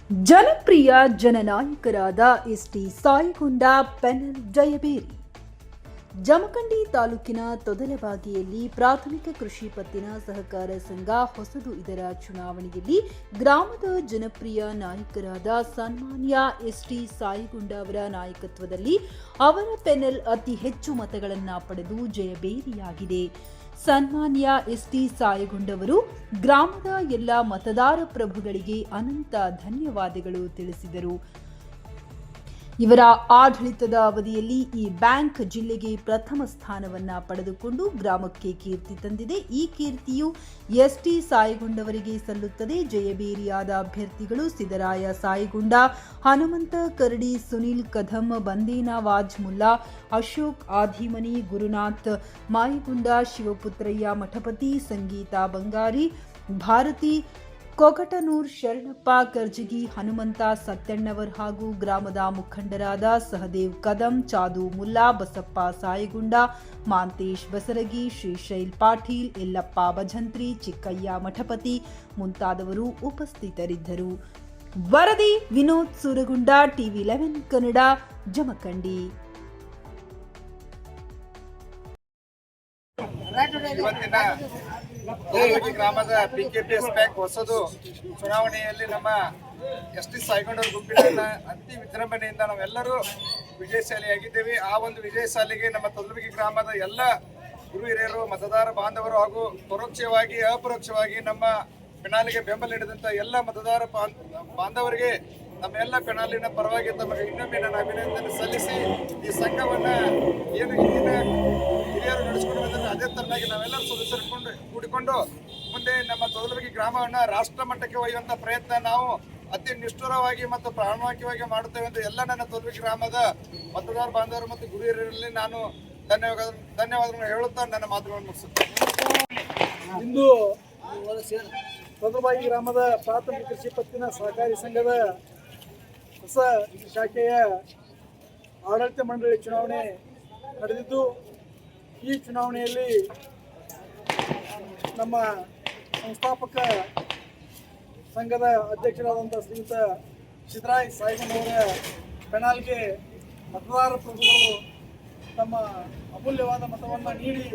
ಜನಪ್ರಿಯ ಜನನಾಯಕರಾದ ST. ಸಾಯಿಗುಂಡ panel ಜಯಬೇರಿ. Jamkhandi ತಾಲೂಕಿನ ತೊದಲಬಾಗಿಯಲ್ಲಿ ಪ್ರಾಥಮಿಕ ಕೃಷಿ ಪತ್ತಿನ ಸಹಕಾರ ಸಂಘ ಹೊಸದು ಇದರ ಚುನಾವಣೆಯಲ್ಲಿ ಗ್ರಾಮದ ಜನಪ್ರಿಯ ನಾಯಕರಾದ ಸನ್ಮಾನ್ಯ ಎಸ್.ಟಿ. ಸಾಯಿಗುಂಡ ಅವರ ನಾಯಕತ್ವದಲ್ಲಿ ಅವರ ಪೆನಲ್ ಅತಿ ಹೆಚ್ಚು ಮತಗಳನ್ನು ಪಡೆದು ಜಯಬೇರಿಯಾಗಿದೆ. ಸನ್ಮಾನ್ಯ ಎಸ್.ಟಿ. ಸಾಯಿಗುಂಡವರು ಗ್ರಾಮದ ಎಲ್ಲ ಮತದಾರ ಪ್ರಭುಗಳಿಗೆ ಅನಂತ ಧನ್ಯವಾದಗಳು ತಿಳಿಸಿದರು. ಇವರ ಆಡಳಿತದ ಅವಧಿಯಲ್ಲಿ ಈ ಬ್ಯಾಂಕ್ ಜಿಲ್ಲೆಗೆ ಪ್ರಥಮ ಸ್ಥಾನವನ್ನ ಪಡೆದುಕೊಂಡು ಗ್ರಾಮಕ್ಕೆ ಕೀರ್ತಿ ತಂದಿದೆ. ಈ ಕೀರ್ತಿಯು ಎಸ್.ಟಿ. ಸಾಯಿಗುಂಡವರಿಗೆ ಸಲ್ಲುತ್ತದೆ. ಜಯಬೇರಿಯಾದ ಅಭ್ಯರ್ಥಿಗಳು ಸಿದ್ದರಾಯ ಸಾಯಿಗುಂಡ, ಹನುಮಂತ ಕರಡಿ, ಸುನಿಲ್ ಕದಂ, ಬಂದೇನ ವಾಜ್ಮುಲ್ಲಾ, ಅಶೋಕ್ ಆದಿಮನಿ, ಗುರುನಾಥ್ ಮಾಯಿಗುಂಡ, ಶಿವಪುತ್ರಯ್ಯ ಮಠಪತಿ, ಸಂಗೀತಾ ಬಂಗಾರಿ, ಭಾರತಿ ಕೊಕಟನೂರ್, ಶರಣಪ್ಪ ಕರ್ಜಗಿ, ಹನುಮಂತ ಸತ್ಯಣ್ಣವರ್ ಹಾಗೂ ಗ್ರಾಮದ ಮುಖಂಡರಾದ ಸಹದೇವ್ ಕದಂ, ಚಾದು ಮುಲ್ಲಾ, ಬಸಪ್ಪ ಸಾಯಿಗುಂಡ, ಮಾಂತೇಶ್ ಬಸರಗಿ, ಶ್ರೀಶೈಲ್ ಪಾಟೀಲ್, ಯಲ್ಲಪ್ಪ ಭಜಂತ್ರಿ, ಚಿಕ್ಕಯ್ಯ ಮಠಪತಿ ಮುಂತಾದವರು ಉಪಸ್ಥಿತರಿದ್ದರು. ವರದಿ ವಿನೋದ್ ಸೂರಗುಂಡ, ಟಿವಿ 11 ಕನ್ನಡ, ಜಮಖಂಡಿ. ಇವತ್ತಿನ ತೊದಲಬಾಗಿ ಗ್ರಾಮದ ಪಿಕೆಪಿಎಸ್ ಬ್ಯಾಂಕ್ ಹೊಸದು ಚುನಾವಣೆಯಲ್ಲಿ ನಮ್ಮ ಎಸ್.ಟಿ. ಸಾಯಿಗುಂಡ ಗುಂಪಿನ ಅತಿ ವಿಜೃಂಭಣೆಯಿಂದ ನಾವೆಲ್ಲರೂ ವಿಜಯಶಾಲಿಯಾಗಿದ್ದೇವೆ. ಆ ಒಂದು ವಿಜಯಶಾಲಿಗೆ ನಮ್ಮ ತೊದಲಬಾಗಿ ಗ್ರಾಮದ ಎಲ್ಲ ಗುರು ಹಿರಿಯರು, ಮತದಾರ ಬಾಂಧವರು ಹಾಗೂ ಪರೋಕ್ಷವಾಗಿ ಅಪರೋಕ್ಷವಾಗಿ ನಮ್ಮ ಪೆನಾಲಿಗೆ ಬೆಂಬಲ ನೀಡಿದಂಥ ಎಲ್ಲ ಮತದಾರ ಬಾಂಧವರಿಗೆ ನಮ್ಮೆಲ್ಲ ಪೆನಾಲಿನ ಪರವಾಗಿ ತಮಗೆ ಇನ್ನೊಮ್ಮೆ ನಾನು ಅಭಿನಂದನೆ ಸಲ್ಲಿಸಿ ಈ ಸಂಘವನ್ನ ಏನು ಹಿಂದಿನ ಹಿರಿಯರು ನಡೆಸಿಕೊಂಡು ಬಂದರೆ ಅದೇ ತರನಾಗಿ ನಾವೆಲ್ಲರೂ ಸದಸ್ಯರು ಕೂಡಿಕೊಂಡು ಮುಂದೆ ನಮ್ಮ ತೊದಲಬಾಗಿ ಗ್ರಾಮವನ್ನು ರಾಷ್ಟ್ರ ಮಟ್ಟಕ್ಕೆ ಒಯ್ಯುವಂಥ ಪ್ರಯತ್ನ ನಾವು ಅತಿ ನಿಷ್ಠುರವಾಗಿ ಮತ್ತು ಪ್ರಾಮಾಣಿಕವಾಗಿ ಮಾಡುತ್ತೇವೆ ಎಂದು ಎಲ್ಲ ನನ್ನ ತೊದಲಬಾಗಿ ಗ್ರಾಮದ ಮತದಾರ ಬಾಂಧವರು ಮತ್ತು ಗುರು ಹಿರಿಯರಲ್ಲಿ ನಾನು ಧನ್ಯವಾದಗಳನ್ನು ಹೇಳುತ್ತಾ ನನ್ನ ಮಾತುಗಳನ್ನು ಮುಗಿಸುತ್ತೇನೆ. ಇಂದು ತೊದಲಬಾಗಿ ಗ್ರಾಮದ ಪ್ರಾಥಮಿಕ ಕೃಷಿ ಪತ್ತಿನ ಸಹಕಾರಿ ಸಂಘದ ಹೊಸ ಶಾಖೆಯ ಆಡಳಿತ ಮಂಡಳಿ ಚುನಾವಣೆ ನಡೆದಿದ್ದು, ಈ ಚುನಾವಣೆಯಲ್ಲಿ ನಮ್ಮ ಸಂಸ್ಥಾಪಕ ಸಂಘದ ಅಧ್ಯಕ್ಷರಾದಂಥ ಶ್ರೀಯುತ ಸಿದ್ದರಾಯ ಸಾಯಿಗುಂಡವರ ಪೆನಾಲ್ಗೆ ಮತದಾರ ಪ್ರಭುಗಳು ತಮ್ಮ ಅಮೂಲ್ಯವಾದ ಮತವನ್ನು ನೀಡಿ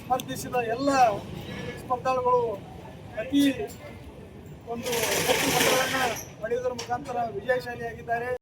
ಸ್ಪರ್ಧಿಸಿದ ಎಲ್ಲ ಸ್ಪರ್ಧಾಳುಗಳು ಅತಿ ಒಂದು ಹೆಚ್ಚು ಮತಗಳನ್ನು ಪಡೆಯುವುದರ ಮುಖಾಂತರ ವಿಜಯಶಾಲಿಯಾಗಿದ್ದಾರೆ.